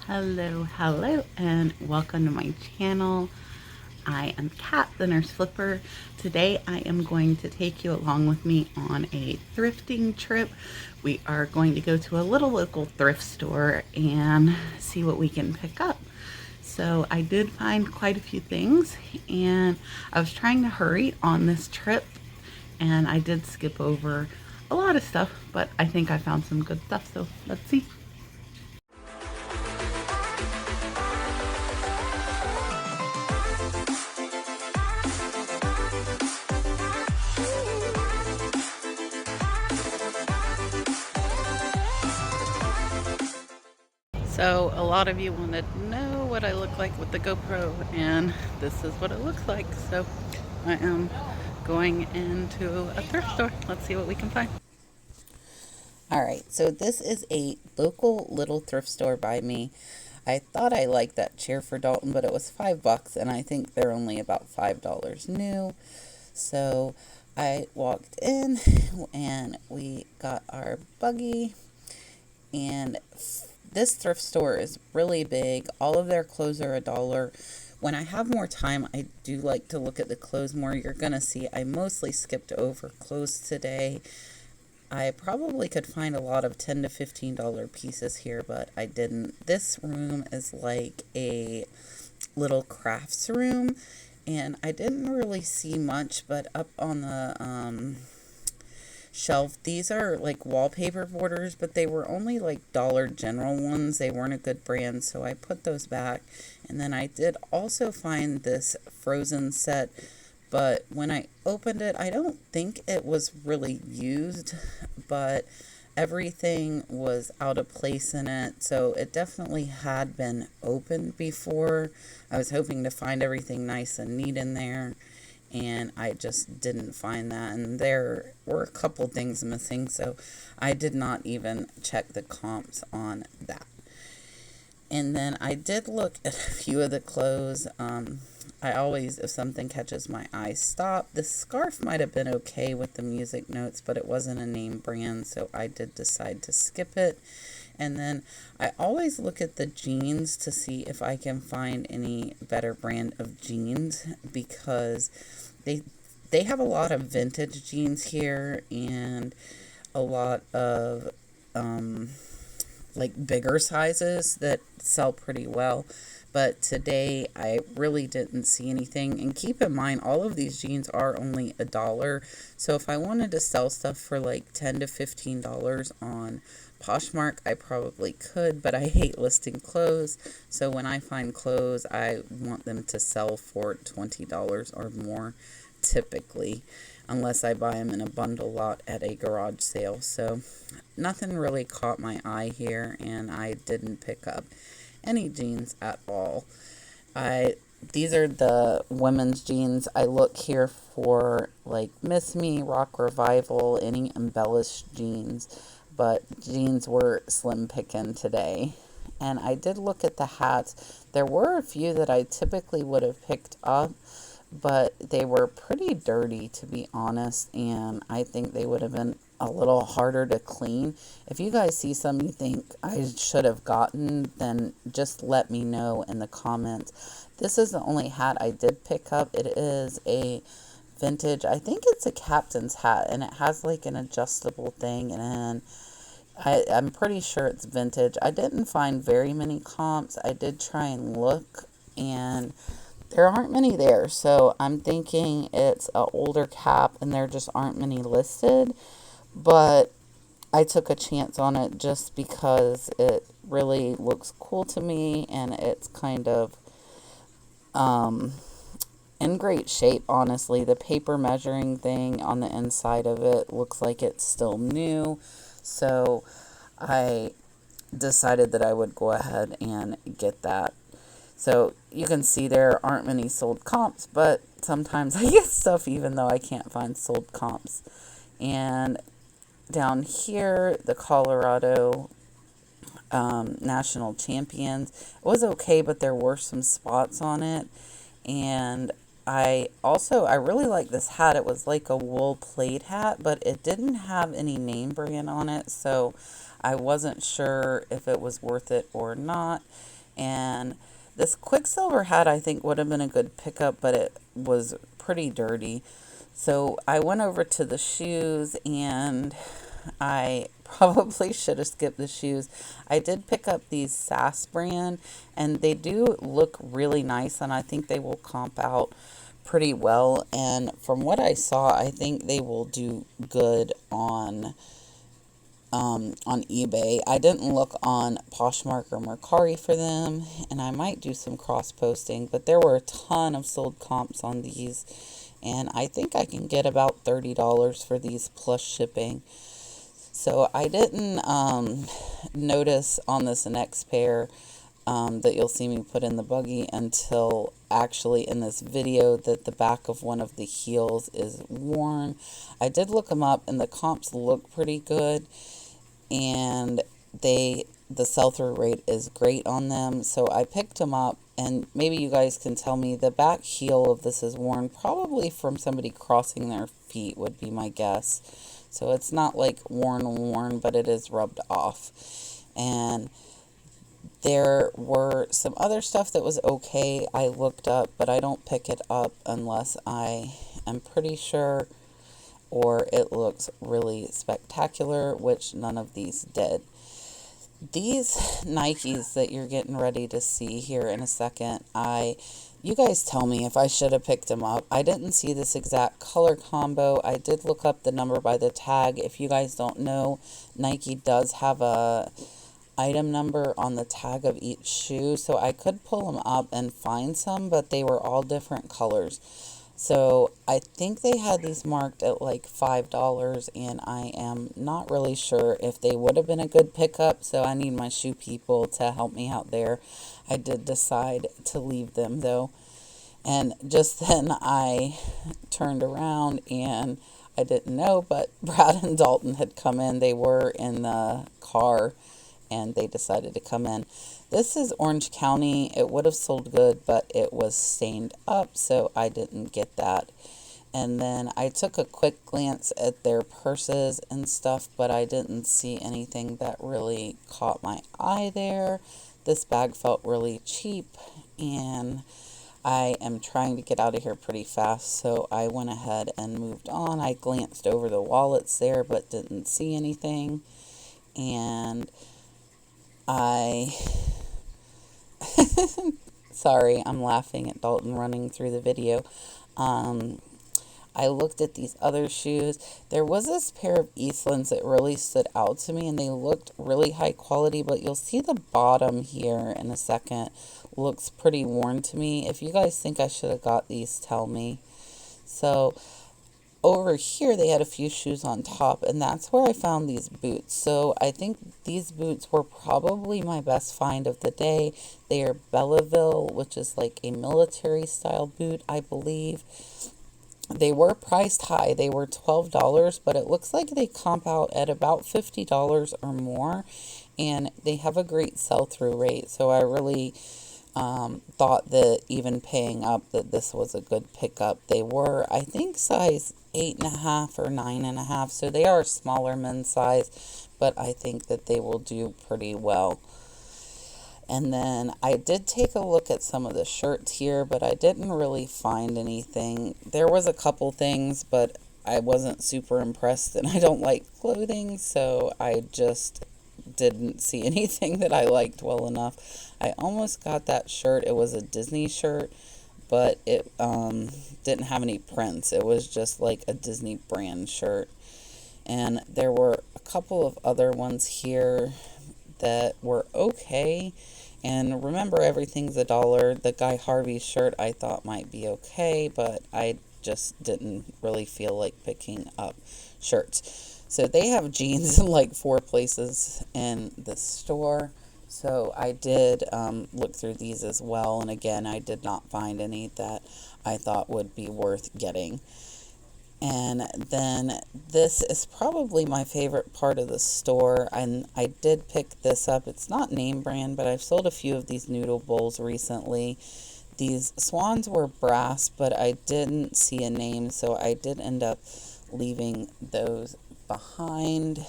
Hello, and welcome to my channel. I am Kat, the Nurse Flipper. Today I am going to take you along with me on a thrifting trip. We are going to go to a little local thrift store and see what we can pick up. So I did find quite a few things, and I was trying to hurry on this trip, and I did skip over a lot of stuff, but I think I found some good stuff, so let's see. So a lot of you wanted to know what I look like with the GoPro, and this is what it looks like. So I am going into a thrift store. Let's see what we can find. Alright, so this is a local little thrift store by me. I thought I liked that chair for Dalton, but it was $5, and I think they're only about $5 new. So I walked in, and we got our buggy, and this thrift store is really big. All of their clothes are $1. When I have more time, I do like to look at the clothes more. You're going to see I mostly skipped over clothes today. I probably could find a lot of $10 to $15 pieces here, but I didn't. This room is like a little crafts room, and I didn't really see much, but up on the shelf, these are like wallpaper borders, but they were only like Dollar General ones. They weren't a good brand, so I put those back. And then I did also find this Frozen set, but when I opened it, I don't think it was really used, but everything was out of place in it, so it definitely had been opened before. I was hoping to find everything nice and neat in there, and I just didn't find that, and there were a couple things missing, so I did not even check the comps on that. And then I did look at a few of the clothes. I always, if something catches my eye, stop. The scarf might have been okay with the music notes, but it wasn't a name brand, so I did decide to skip it. And then I always look at the jeans to see if I can find any better brand of jeans, because they have a lot of vintage jeans here and a lot of like bigger sizes that sell pretty well. But today I really didn't see anything. And keep in mind, all of these jeans are only $1. So if I wanted to sell stuff for like $10 to $15 on Poshmark, I probably could, but I hate listing clothes. So when I find clothes, I want them to sell for $20 or more typically, unless I buy them in a bundle lot at a garage sale. So nothing really caught my eye here, and I didn't pick up any jeans at all. These are the women's jeans. I look here for like Miss Me, Rock Revival, any embellished jeans, but jeans were slim picking today. And I did look at the hats. There were a few that I typically would have picked up, but they were pretty dirty, to be honest, and I think they would have been a little harder to clean. If you guys see some you think I should have gotten, then just let me know in the comments. This is the only hat I did pick up. It is a vintage, I think it's a captain's hat, and it has like an adjustable thing, and I'm pretty sure it's vintage. I didn't find very many comps. I did try and look, and there aren't many there, so I'm thinking it's an older cap and there just aren't many listed, but I took a chance on it just because it really looks cool to me, and it's kind of in great shape, honestly. The paper measuring thing on the inside of it looks like it's still new, so I decided that I would go ahead and get that. So you can see there aren't many sold comps, but sometimes I get stuff even though I can't find sold comps. And down here, the Colorado national champions, it was okay, but there were some spots on it. And I really like this hat. It was like a wool plaid hat, but it didn't have any name brand on it, so I wasn't sure if it was worth it or not. And this Quicksilver hat I think would have been a good pickup, but it was pretty dirty. So I went over to the shoes, and I probably should have skipped the shoes. I did pick up these SAS brand, and they do look really nice, and I think they will comp out pretty well. And from what I saw, I think they will do good on eBay. I didn't look on Poshmark or Mercari for them, and I might do some cross posting, but there were a ton of sold comps on these, and I think I can get about $30 for these plus shipping. So I didn't notice on this next pair that you'll see me put in the buggy until actually in this video that the back of one of the heels is worn. I did look them up, and the comps look pretty good, and the sell-through rate is great on them. So I picked them up, and maybe you guys can tell me the back heel of this is worn, probably from somebody crossing their feet would be my guess. So it's not like worn, but it is rubbed off. And there were some other stuff that was okay. I looked up, but I don't pick it up unless I am pretty sure or it looks really spectacular, which none of these did. These Nikes that you're getting ready to see here in a second, you guys tell me if I should have picked them up. I didn't see this exact color combo. I did look up the number by the tag. If you guys don't know, Nike does have a item number on the tag of each shoe, so I could pull them up and find some, but they were all different colors. So I think they had these marked at like $5, and I am not really sure if they would have been a good pickup, so I need my shoe people to help me out there. I did decide to leave them though, and just then I turned around and I didn't know, but Brad and Dalton had come in. They were in the car and they decided to come in. This is Orange County. It would have sold good, but it was stained up, so I didn't get that. And then I took a quick glance at their purses and stuff, but I didn't see anything that really caught my eye there. This bag felt really cheap, and I am trying to get out of here pretty fast, so I went ahead and moved on. I glanced over the wallets there, but didn't see anything. And sorry, I'm laughing at Dalton running through the video. I looked at these other shoes. There was this pair of Eastlands that really stood out to me, and they looked really high quality, but you'll see the bottom here in a second looks pretty worn to me. If you guys think I should have got these, tell me. So over here they had a few shoes on top, and that's where I found these boots. So I think these boots were probably my best find of the day. They are Belleville, which is like a military style boot, I believe. They were priced high. They were $12, but it looks like they comp out at about $50 or more, and they have a great sell-through rate. So I really thought that even paying up that this was a good pickup. They were, I think, size 8.5 or 9.5, so they are smaller men's size, but I think that they will do pretty well. And then I did take a look at some of the shirts here, but I didn't really find anything. There was a couple things, but I wasn't super impressed, and I don't like clothing, so I just didn't see anything that I liked well enough. I almost got that shirt. It was a Disney shirt, but it didn't have any prints. It was just like a Disney brand shirt. And there were a couple of other ones here that were okay. And remember, everything's $1. The Guy Harvey shirt I thought might be okay, but I just didn't really feel like picking up shirts. So they have jeans in like 4 places in the store. So I did look through these as well. And again, I did not find any that I thought would be worth getting. And then this is probably my favorite part of the store. And I did pick this up. It's not name brand, but I've sold a few of these noodle bowls recently. These swans were brass, but I didn't see a name, so I did end up leaving those behind.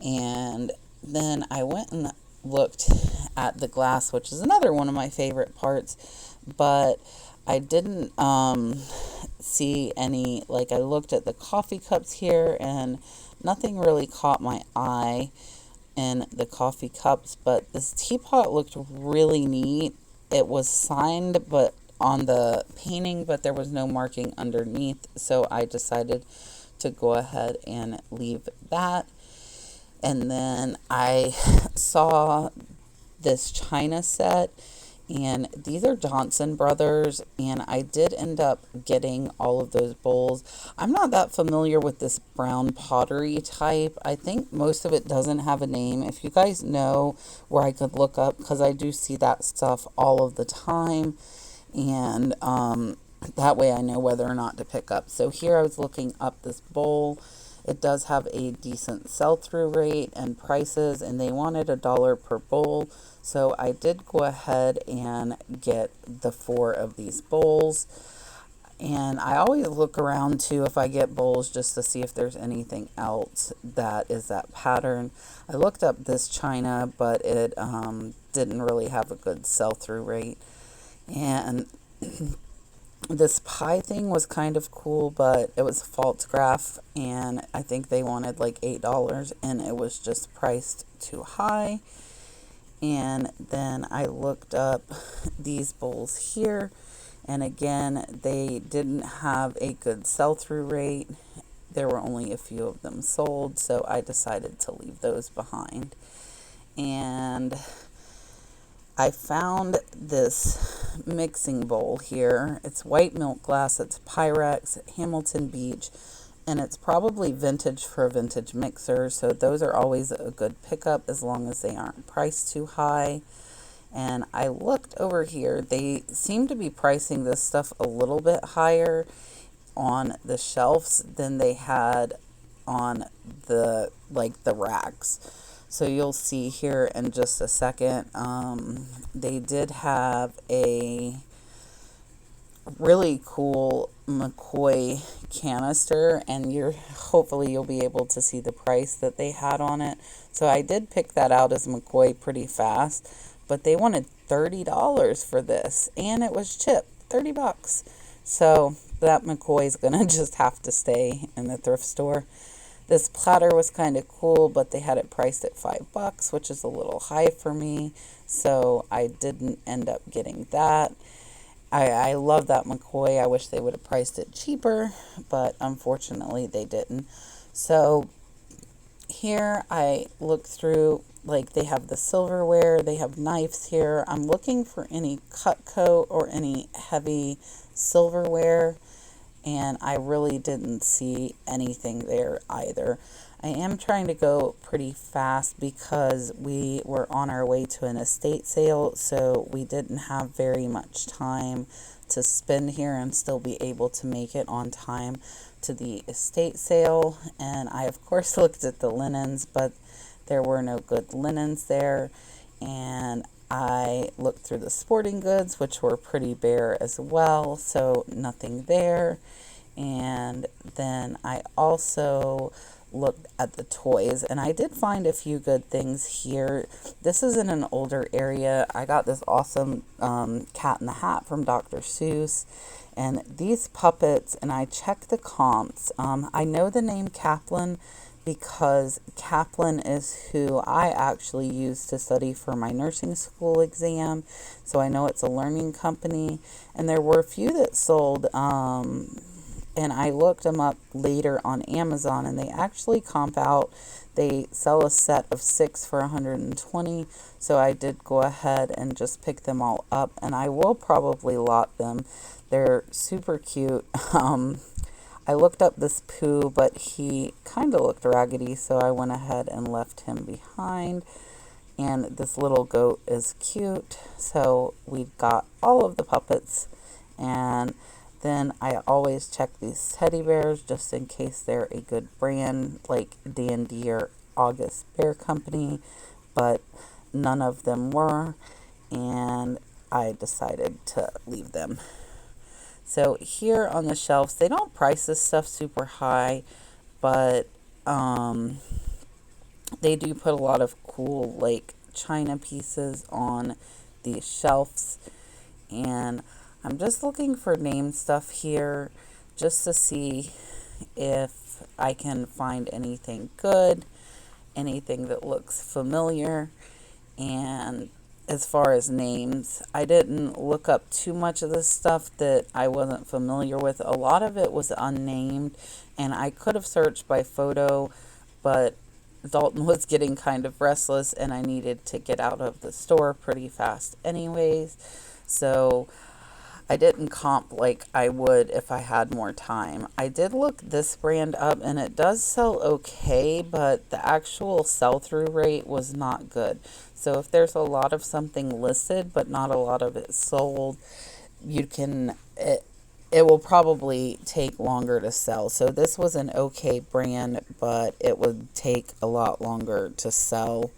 And then I went and looked at the glass, which is another one of my favorite parts, but I didn't see any. Like, I looked at the coffee cups here, and nothing really caught my eye in the coffee cups, but this teapot looked really neat. It was signed, but on the painting, but there was no marking underneath, so I decided to go ahead and leave that. And then I saw this china set, and these are Johnson Brothers, and I did end up getting all of those bowls. I'm not that familiar with this brown pottery type. I think most of it doesn't have a name. If you guys know where I could look up, because I do see that stuff all of the time, and that way I know whether or not to pick up. So here I was looking up this bowl. It does have a decent sell-through rate and prices, and they wanted $1 per bowl. So I did go ahead and get the 4 of these bowls. And I always look around too if I get bowls just to see if there's anything else that is that pattern. I looked up this china, but it didn't really have a good sell-through rate. And this pie thing was kind of cool, but it was false and I think they wanted like $8, and it was just priced too high. And then I looked up these bowls here, and again, they didn't have a good sell-through rate. There were only a few of them sold, so I decided to leave those behind. And I found this mixing bowl here. It's white milk glass. It's Pyrex, Hamilton Beach, and it's probably vintage for a vintage mixer. So those are always a good pickup as long as they aren't priced too high. And I looked over here. They seem to be pricing this stuff a little bit higher on the shelves than they had on the racks. So you'll see here in just a second, they did have a really cool McCoy canister, and hopefully you'll be able to see the price that they had on it. So I did pick that out as McCoy pretty fast, but they wanted $30 for this, and it was chipped, $30. So that McCoy's gonna just have to stay in the thrift store. This platter was kind of cool, but they had it priced at $5, which is a little high for me, so I didn't end up getting that. I love that McCoy. I wish they would have priced it cheaper, but unfortunately they didn't. So here I look through, like, they have the silverware, they have knives here. I'm looking for any Cutco or any heavy silverware, and I really didn't see anything there either. I am trying to go pretty fast because we were on our way to an estate sale, so we didn't have very much time to spend here and still be able to make it on time to the estate sale. And I, of course, looked at the linens, but there were no good linens there. And I looked through the sporting goods, which were pretty bare as well, so nothing there. And then I also looked at the toys, and I did find a few good things here. This is in an older area. I got this awesome Cat in the Hat from Dr. Seuss, and these puppets, and I checked the comps. I know the name Kaplan because Kaplan is who I actually used to study for my nursing school exam, so I know it's a learning company. And there were a few that sold, and I looked them up later on Amazon, and they actually comp out. They sell a set of 6 for $120, so I did go ahead and just pick them all up, and I will probably lot them. They're super cute. I looked up this Pooh, but he kind of looked raggedy, so I went ahead and left him behind. And this little goat is cute, so we got all of the puppets. And then I always check these teddy bears just in case they're a good brand, like D&D or August Bear Company, but none of them were, and I decided to leave them. So here on the shelves, they don't price this stuff super high, but They do put a lot of cool like china pieces on these shelves, and I'm just looking for name stuff here just to see if I can find anything good, anything that looks familiar. And as far as names, I didn't look up too much of this stuff that I wasn't familiar with. A lot of it was unnamed, and I could have searched by photo, but Dalton was getting kind of restless and I needed to get out of the store pretty fast anyways. So I didn't comp like I would if I had more time. I did look this brand up and it does sell okay, but the actual sell-through rate was not good. So if there's a lot of something listed but not a lot of it sold, you can it will probably take longer to sell. So this was an okay brand, but it would take a lot longer to sell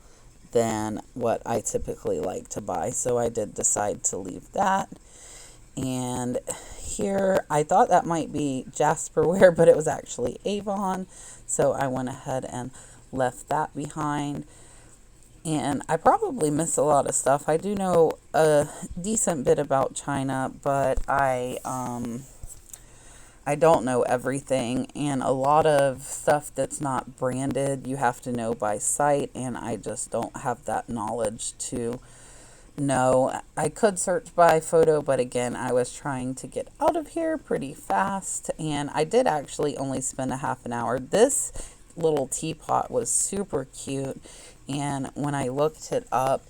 than what I typically like to buy. So I did decide to leave that. And here, I thought that might be Jasperware, but it was actually Avon. So I went ahead and left that behind. And I probably miss a lot of stuff. I do know a decent bit about China, but I don't know everything. And a lot of stuff that's not branded, you have to know by sight. And I just don't have that knowledge to know. I could search by photo, but again, I was trying to get out of here pretty fast. And I did actually only spend a half an hour. This little teapot was super cute. And when I looked it up,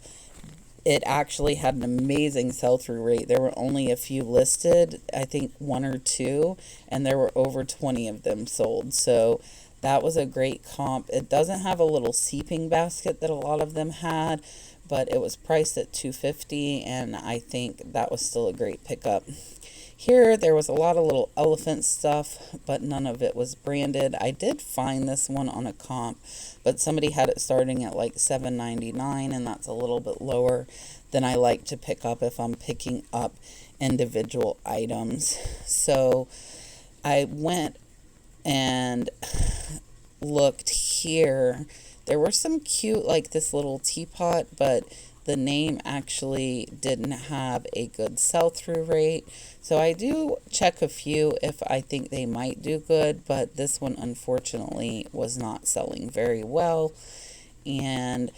it actually had an amazing sell-through rate. There were only a few listed, I think one or two, and there were over 20 of them sold. So that was a great comp. It doesn't have a little seeping basket that a lot of them had, but it was priced at $2.50, and I think that was still a great pickup. Here, there was a lot of little elephant stuff, but none of it was branded. I did find this one on a comp, but somebody had it starting at like $7.99, and that's a little bit lower than I like to pick up if I'm picking up individual items. So I went and looked here. There were some cute, like this little teapot, but the name actually didn't have a good sell-through rate. So I do check a few if I think they might do good, but this one unfortunately was not selling very well. And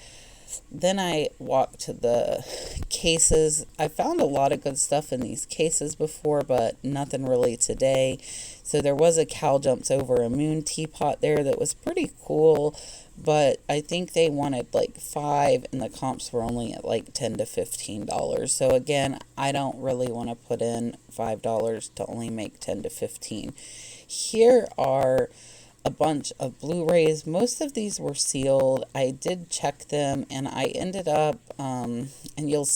then I walked to the cases. I found a lot of good stuff in these cases before, but nothing really today. So there was a Cow Jumps Over a Moon teapot there that was pretty cool, but I think they wanted like 5 and the comps were only at like $10 to $15. So again, I don't really want to put in $5 to only make 10 to 15. Here are a bunch of Blu-rays. Most of these were sealed. I did check them and I ended up and you'll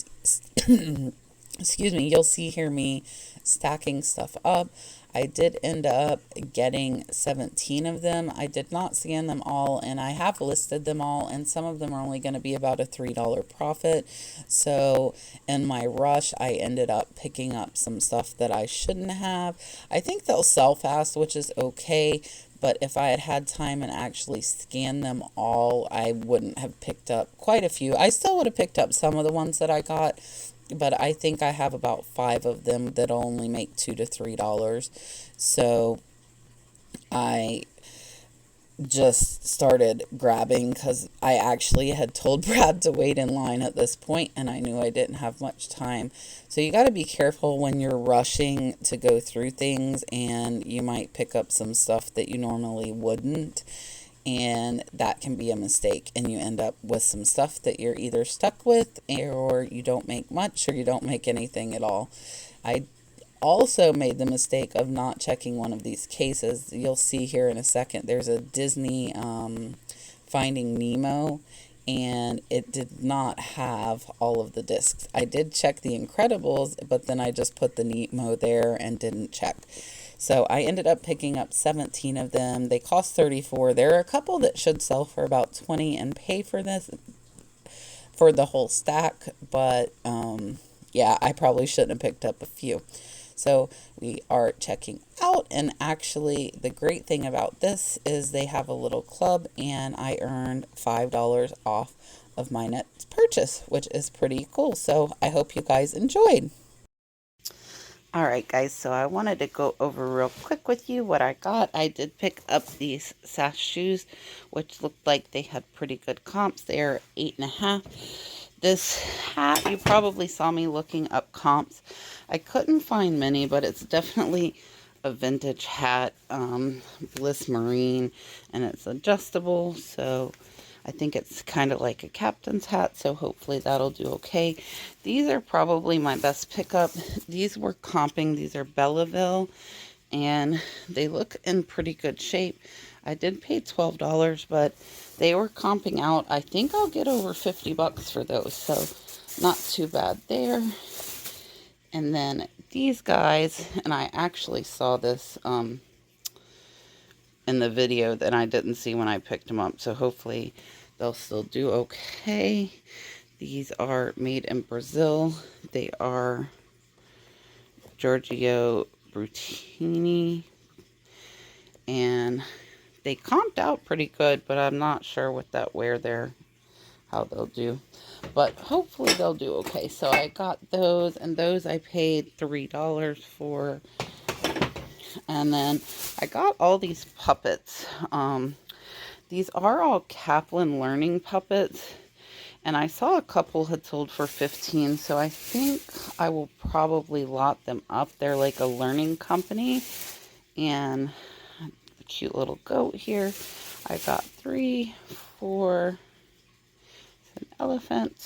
excuse me, you'll see here me stacking stuff up. I did end up getting 17 of them. I did not scan them all, and I have listed them all, and some of them are only going to be about a $3 profit. So in my rush, I ended up picking up some stuff that I shouldn't have. I think they'll sell fast, which is okay, but if I had had time and actually scanned them all, I wouldn't have picked up quite a few. I still would have picked up some of the ones that I got, but I think I have about 5 of them that only make $2 to $3. So I just started grabbing because I actually had told Brad to wait in line at this point, and I knew I didn't have much time. So you got to be careful when you're rushing to go through things, and you might pick up some stuff that you normally wouldn't. And that can be a mistake, and you end up with some stuff that you're either stuck with, or you don't make much, or you don't make anything at all. I also made the mistake of not checking one of these cases. You'll see here in a second, there's a Disney Finding Nemo, and it did not have all of the discs. I did check the Incredibles, but then I just put the Nemo there and didn't check. So I ended up picking up 17 of them. They cost $34. There are a couple that should sell for about $20 and pay for this, for the whole stack. But yeah, I probably shouldn't have picked up a few. So we are checking out, and actually the great thing about this is they have a little club, and I earned $5 off of my next purchase, which is pretty cool. So I hope you guys enjoyed. All right, guys, so I wanted to go over real quick with you what I got. I did pick up these Sash shoes, which looked like they had pretty good comps. They're 8.5. This hat, you probably saw me looking up comps. I couldn't find many, but it's definitely a vintage hat, bliss marine, and it's adjustable, so I think it's kind of like a captain's hat, so hopefully that'll do okay. These are probably my best pickup. These were comping. These are Belleville, and they look in pretty good shape. I did pay $12, but they were comping out. I think I'll get over 50 bucks for those, so not too bad there. And then these guys, and I actually saw this in the video that I didn't see when I picked them up, so hopefully they'll still do okay. These are made in Brazil. They are Giorgio Brutini, and they comped out pretty good, but I'm not sure with that wear there how they'll do, but hopefully they'll do okay. So I got those, and those I paid $3 for. And then I got all these puppets. These are all Kaplan Learning puppets, and I saw a couple had sold for $15, so I think I will probably lot them up. They're like a learning company, and a cute little goat here. I got 3, 4, an elephant,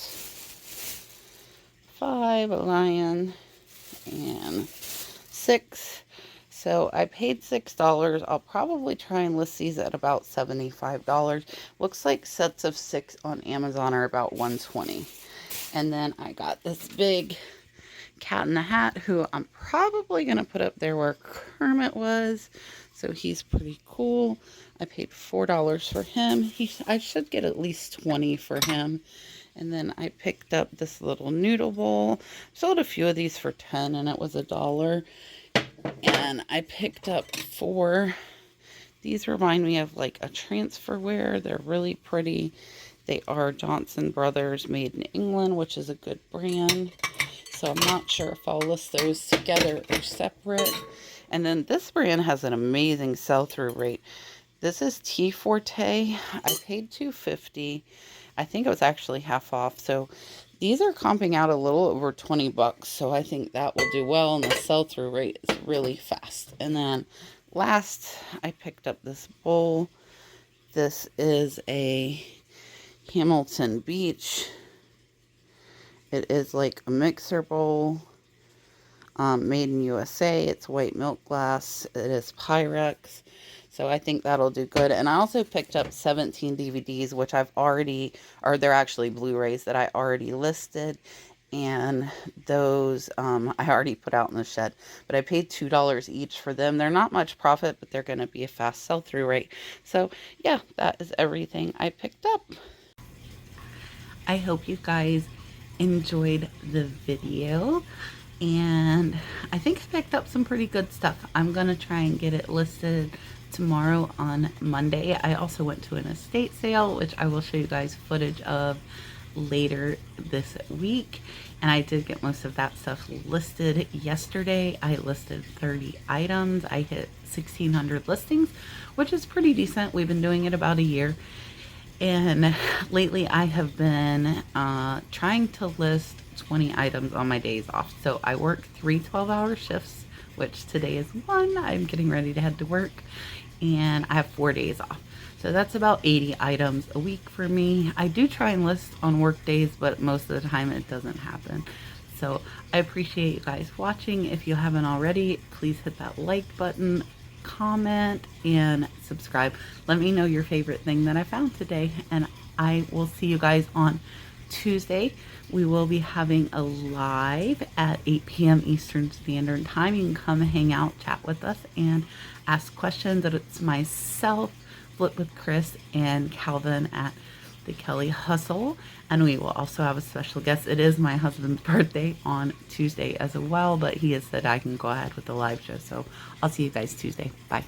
5, a lion, and 6. So I paid $6. I'll probably try and list these at about $75. Looks like sets of 6 on Amazon are about $120. And then I got this big cat in the hat, who I'm probably going to put up there where Kermit was. So he's pretty cool. I paid $4 for him. I should get at least 20 for him. And then I picked up this little noodle bowl. Sold a few of these for 10, and it was $1. And I picked up 4. These remind me of like a transferware. They're really pretty. They are Johnson Brothers, made in England, which is a good brand. So I'm not sure if I'll list those together or separate. And then this brand has an amazing sell-through rate. This is T Forte. I paid $2.50. I think it was actually half off. So these are comping out a little over 20 bucks. So I think that will do well. And the sell-through rate is really fast. And then last, I picked up this bowl. This is a Hamilton Beach. It is like a mixer bowl. Made in USA. It's white milk glass. It is Pyrex. So I think that'll do good. And I also picked up 17 DVDs, which I've already, or they're actually Blu-rays that I already listed. And those I already put out in the shed. But I paid $2 each for them. They're not much profit, but they're going to be a fast sell-through rate. So yeah, that is everything I picked up. I hope you guys enjoyed the video. And I think I picked up some pretty good stuff. I'm going to try and get it listed tomorrow on Monday. I also went to an estate sale, which I will show you guys footage of later this week. And I did get most of that stuff listed yesterday. I listed 30 items. I hit 1,600 listings, which is pretty decent. We've been doing it about a year. And lately I have been trying to list 20 items on my days off. So I work 3 12-hour shifts, which today is one. I'm getting ready to head to work, and I have 4 days off. So that's about 80 items a week for me. I do try and list on work days, but most of the time it doesn't happen. So I appreciate you guys watching. If you haven't already, please hit that like button, comment, and subscribe. Let me know your favorite thing that I found today, and I will see you guys on Tuesday. We will be having a live at 8 p.m. Eastern Standard Time. You can come hang out, chat with us, and ask questions. It's myself, Flip with Chris, and Calvin at the Kelly Hustle, and we will also have a special guest. It is my husband's birthday on Tuesday as well, but he has said I can go ahead with the live show, so I'll see you guys Tuesday. Bye.